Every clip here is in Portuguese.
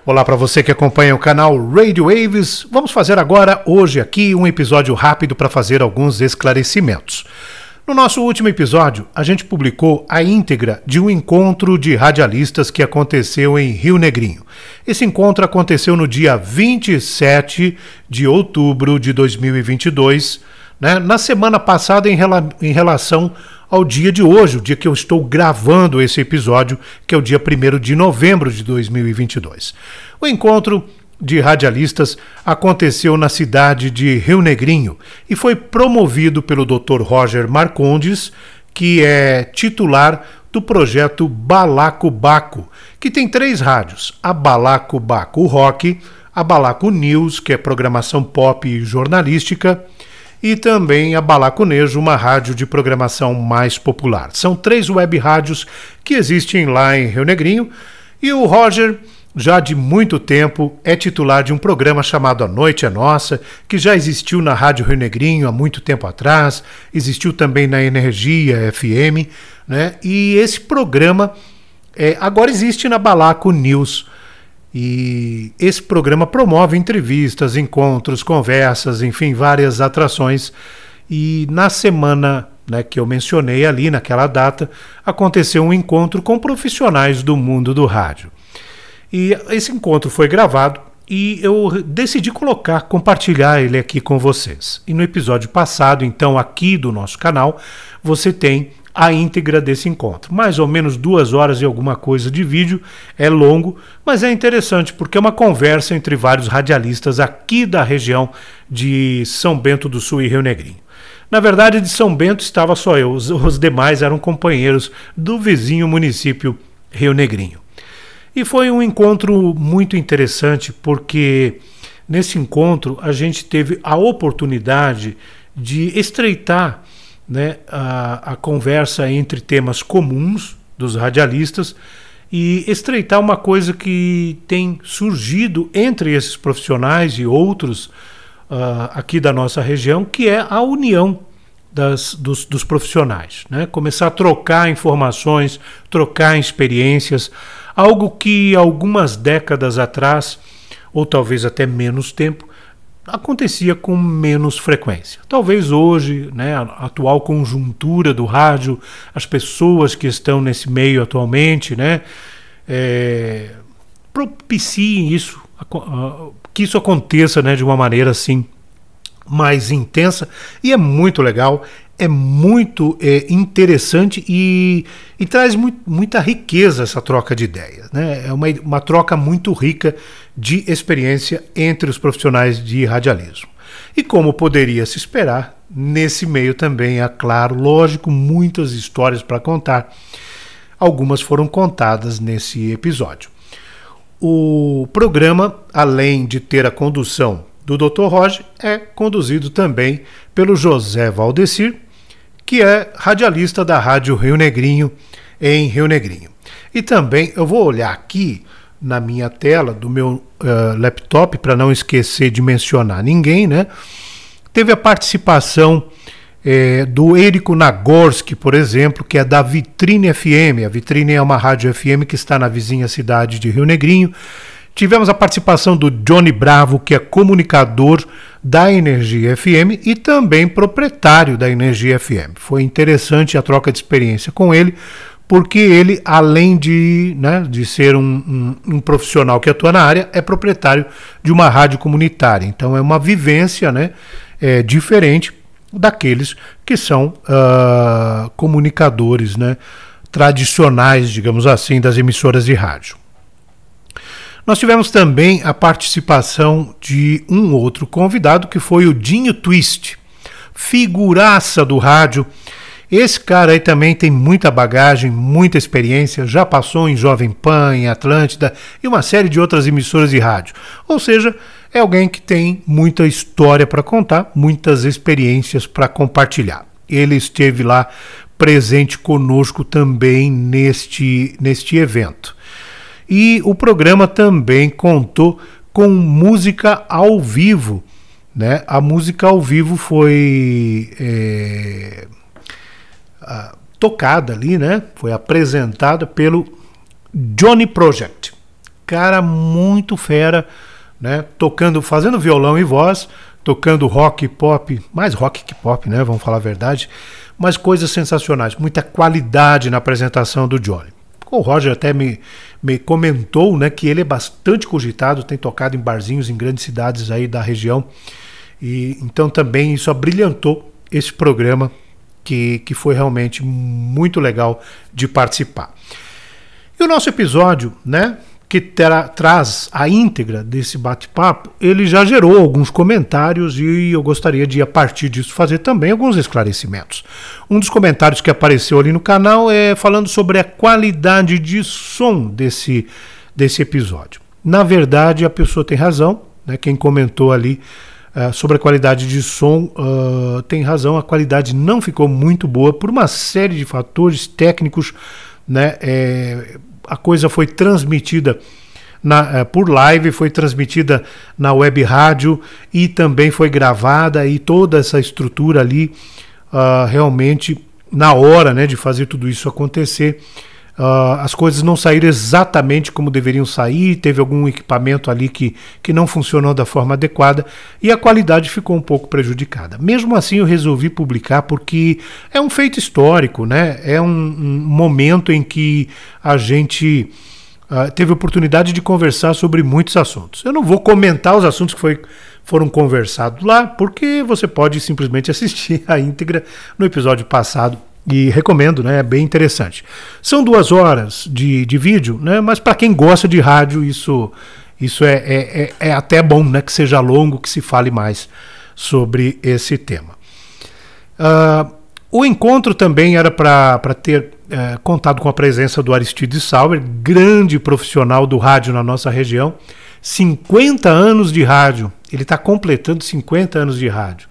Olá para você que acompanha o canal Radio Waves. Vamos fazer agora, hoje aqui, um episódio rápido para fazer alguns esclarecimentos. No nosso último episódio, a gente publicou a íntegra de um encontro de radialistas que aconteceu em Rio Negrinho. Esse encontro aconteceu no dia 27 de outubro de 2022, na semana passada em relação ao dia de hoje, o dia que eu estou gravando esse episódio, que é o dia 1º de novembro de 2022. O encontro de radialistas aconteceu na cidade de Rio Negrinho e foi promovido pelo Dr. Roger Marcondes, que é titular do projeto Balacobaco, que tem 3 rádios: a Balacobaco Rock, a Balaco News, que é programação pop e jornalística, e também a Balaconejo, uma rádio de programação mais popular. São 3 web rádios que existem lá em Rio Negrinho, e o Roger, já de muito tempo, é titular de um programa chamado A Noite é Nossa, que já existiu na Rádio Rio Negrinho há muito tempo atrás, existiu também na Energia FM, e esse programa agora existe na Balaco News. E esse programa promove entrevistas, encontros, conversas, enfim, várias atrações. E na semana que eu mencionei ali, naquela data, aconteceu um encontro com profissionais do mundo do rádio. E esse encontro foi gravado e eu decidi compartilhar ele aqui com vocês. E no episódio passado, então, aqui do nosso canal, você tem a íntegra desse encontro. Mais ou menos 2 horas e alguma coisa de vídeo, é longo, mas é interessante porque é uma conversa entre vários radialistas aqui da região de São Bento do Sul e Rio Negrinho. Na verdade, de São Bento estava só eu, os demais eram companheiros do vizinho município Rio Negrinho. E foi um encontro muito interessante porque nesse encontro a gente teve a oportunidade de estreitar a conversa entre temas comuns dos radialistas e estreitar uma coisa que tem surgido entre esses profissionais e outros aqui da nossa região, que é a união dos profissionais, começar a trocar informações, trocar experiências, algo que algumas décadas atrás, ou talvez até menos tempo, acontecia com menos frequência. Talvez hoje, a atual conjuntura do rádio, as pessoas que estão nesse meio atualmente, propiciem isso, que isso aconteça de uma maneira assim mais intensa, e é muito legal, é muito interessante e traz muita riqueza essa troca de ideias. É uma troca muito rica de experiência entre os profissionais de radialismo. E como poderia se esperar, nesse meio também há, claro, lógico, muitas histórias para contar. Algumas foram contadas nesse episódio. O programa, além de ter a condução do Dr. Roger, é conduzido também pelo José Valdecir, que é radialista da Rádio Rio Negrinho, em Rio Negrinho. E também eu vou olhar aqui na minha tela do meu laptop, para não esquecer de mencionar ninguém, Teve a participação do Érico Nagorski, por exemplo, que é da Vitrine FM. A Vitrine é uma rádio FM que está na vizinha cidade de Rio Negrinho. Tivemos a participação do Johnny Bravo, que é comunicador da Energia FM e também proprietário da Energia FM. Foi interessante a troca de experiência com ele, porque ele, além de ser um profissional que atua na área, é proprietário de uma rádio comunitária. Então é uma vivência diferente daqueles que são comunicadores tradicionais, digamos assim, das emissoras de rádio. Nós tivemos também a participação de um outro convidado, que foi o Dinho Twist, figuraça do rádio. Esse cara aí também tem muita bagagem, muita experiência, já passou em Jovem Pan, em Atlântida e uma série de outras emissoras de rádio. Ou seja, é alguém que tem muita história para contar, muitas experiências para compartilhar. Ele esteve lá presente conosco também neste evento. E o programa também contou com música ao vivo. A música ao vivo foi tocada ali, foi apresentada pelo Johnny Project. cara muito fera, né? Tocando, fazendo violão e voz, tocando rock, pop, mais rock que pop, né? Vamos falar a verdade, mas coisas sensacionais, muita qualidade na apresentação do Johnny. O Roger até me comentou, né, que ele é bastante cogitado, tem tocado em barzinhos em grandes cidades aí da região, e então também isso abrilhantou esse programa que foi realmente muito legal de participar. E o nosso episódio, né, que traz a íntegra desse bate-papo, ele já gerou alguns comentários e eu gostaria de, a partir disso, fazer também alguns esclarecimentos. Um dos comentários que apareceu ali no canal é falando sobre a qualidade de som desse episódio. Na verdade, a pessoa tem razão, né? Quem comentou ali sobre a qualidade de som tem razão, a qualidade não ficou muito boa por uma série de fatores técnicos, né? A coisa foi transmitida por live, foi transmitida na web rádio e também foi gravada, e toda essa estrutura ali realmente na hora, né, de fazer tudo isso acontecer, as coisas não saíram exatamente como deveriam sair, teve algum equipamento ali que não funcionou da forma adequada e a qualidade ficou um pouco prejudicada. Mesmo assim eu resolvi publicar porque é um feito histórico, né? É um momento em que a gente teve a oportunidade de conversar sobre muitos assuntos. Eu não vou comentar os assuntos que foram conversados lá, porque você pode simplesmente assistir a íntegra no episódio passado. E recomendo, né? É bem interessante. São 2 horas de vídeo, né? Mas para quem gosta de rádio, isso é até bom, né? Que seja longo, que se fale mais sobre esse tema. O encontro também era para ter contado com a presença do Aristides Sauer, grande profissional do rádio na nossa região. 50 anos de rádio. Ele está completando 50 anos de rádio.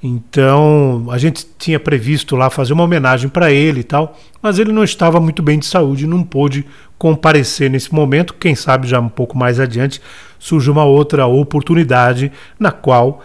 Então, a gente tinha previsto lá fazer uma homenagem para ele e tal, mas ele não estava muito bem de saúde, não pôde comparecer nesse momento. Quem sabe já um pouco mais adiante surge uma outra oportunidade da qual,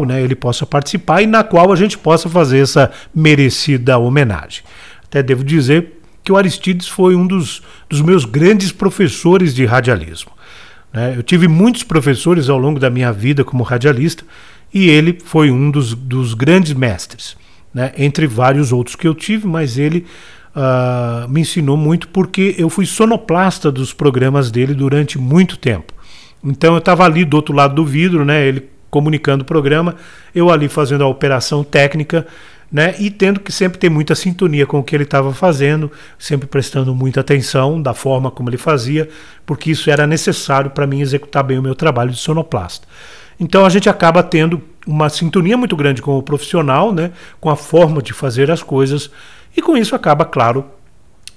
né, ele possa participar e na qual a gente possa fazer essa merecida homenagem. Até devo dizer que o Aristides foi um dos meus grandes professores de radialismo, né? Eu tive muitos professores ao longo da minha vida como radialista, e ele foi um dos grandes mestres, né? Entre vários outros que eu tive, mas ele me ensinou muito porque eu fui sonoplasta dos programas dele durante muito tempo. Então eu estava ali do outro lado do vidro, né? Ele comunicando o programa, eu ali fazendo a operação técnica, né? E tendo que sempre ter muita sintonia com o que ele estava fazendo, sempre prestando muita atenção da forma como ele fazia, porque isso era necessário para mim executar bem o meu trabalho de sonoplasta. Então a gente acaba tendo uma sintonia muito grande com o profissional, né, com a forma de fazer as coisas, e com isso acaba, claro,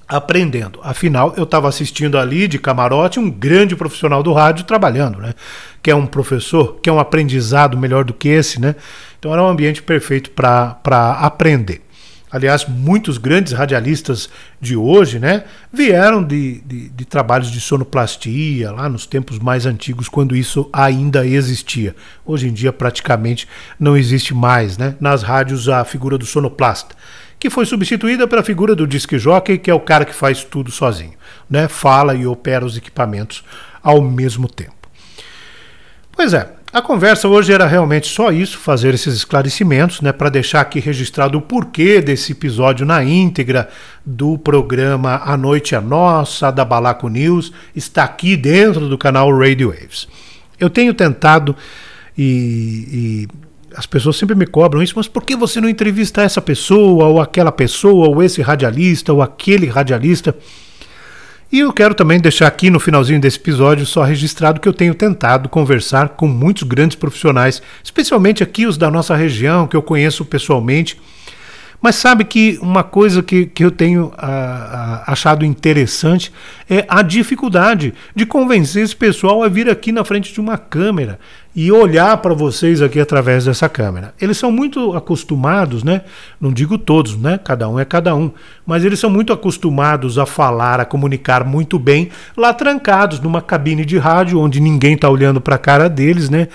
aprendendo. Afinal, eu estava assistindo ali de camarote um grande profissional do rádio trabalhando, né, que é um professor, que é um aprendizado melhor do que esse, né? Então era um ambiente perfeito para aprender. Aliás, muitos grandes radialistas de hoje, né, vieram de trabalhos de sonoplastia, lá nos tempos mais antigos, quando isso ainda existia. Hoje em dia, praticamente, não existe mais, né, nas rádios a figura do sonoplasta, que foi substituída pela figura do disc jockey, que é o cara que faz tudo sozinho, né, fala e opera os equipamentos ao mesmo tempo. Pois é. A conversa hoje era realmente só isso, fazer esses esclarecimentos, né, para deixar aqui registrado o porquê desse episódio na íntegra do programa A Noite é Nossa, da Balaco News, está aqui dentro do canal Radio Waves. Eu tenho tentado, e as pessoas sempre me cobram isso, mas por que você não entrevista essa pessoa, ou aquela pessoa, ou esse radialista, ou aquele radialista? E eu quero também deixar aqui no finalzinho desse episódio só registrado que eu tenho tentado conversar com muitos grandes profissionais, especialmente aqui os da nossa região, que eu conheço pessoalmente. Mas sabe que uma coisa que eu tenho achado interessante é a dificuldade de convencer esse pessoal a vir aqui na frente de uma câmera e olhar para vocês aqui através dessa câmera. Eles são muito acostumados, né? Não digo todos, né? Cada um é cada um. Mas eles são muito acostumados a falar, a comunicar muito bem lá trancados numa cabine de rádio onde ninguém está olhando para a cara deles, né?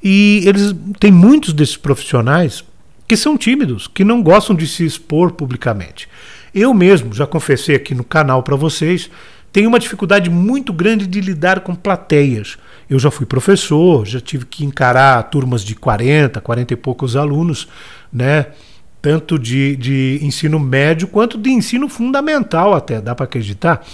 E eles têm muitos desses profissionais que são tímidos, que não gostam de se expor publicamente. Eu mesmo já confessei aqui no canal para vocês, tenho uma dificuldade muito grande de lidar com plateias. Eu já fui professor, já tive que encarar turmas de 40 e poucos alunos, né? Tanto de ensino médio quanto de ensino fundamental até, dá para acreditar?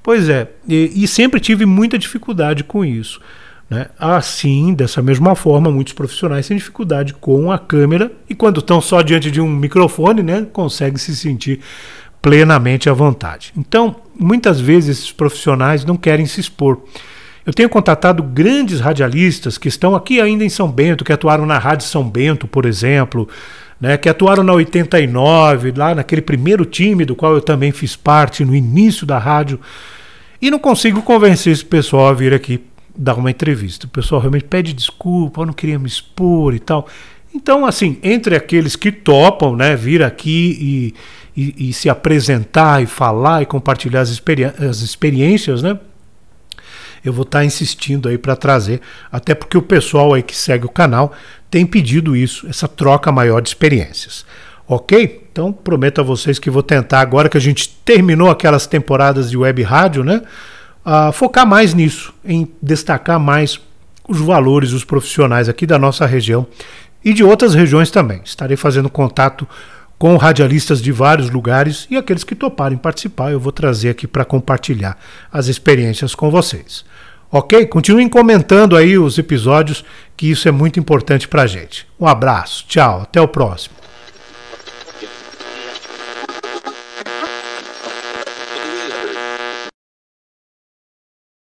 Pois é, e sempre tive muita dificuldade com isso, né? Assim, dessa mesma forma, muitos profissionais têm dificuldade com a câmera e quando estão só diante de um microfone, né, conseguem se sentir plenamente à vontade. Então, muitas vezes esses profissionais não querem se expor. Eu tenho contatado grandes radialistas que estão aqui ainda em São Bento, que atuaram na Rádio São Bento, por exemplo, né, que atuaram na 89, lá naquele primeiro time do qual eu também fiz parte no início da rádio, e não consigo convencer esse pessoal a vir aqui dar uma entrevista. O pessoal realmente pede desculpa, eu não queria me expor e tal. Então, assim, entre aqueles que topam, né, vir aqui e se apresentar e falar e compartilhar as experiências, né, eu vou estar insistindo aí para trazer, até porque o pessoal aí que segue o canal tem pedido isso, essa troca maior de experiências. Ok? Então prometo a vocês que vou tentar, agora que a gente terminou aquelas temporadas de web rádio, né, focar mais nisso, em destacar mais os valores, os profissionais aqui da nossa região e de outras regiões também. Estarei fazendo contato com radialistas de vários lugares e aqueles que toparem participar eu vou trazer aqui para compartilhar as experiências com vocês. Ok? Continuem comentando aí os episódios, que isso é muito importante para a gente. Um abraço, tchau, até o próximo.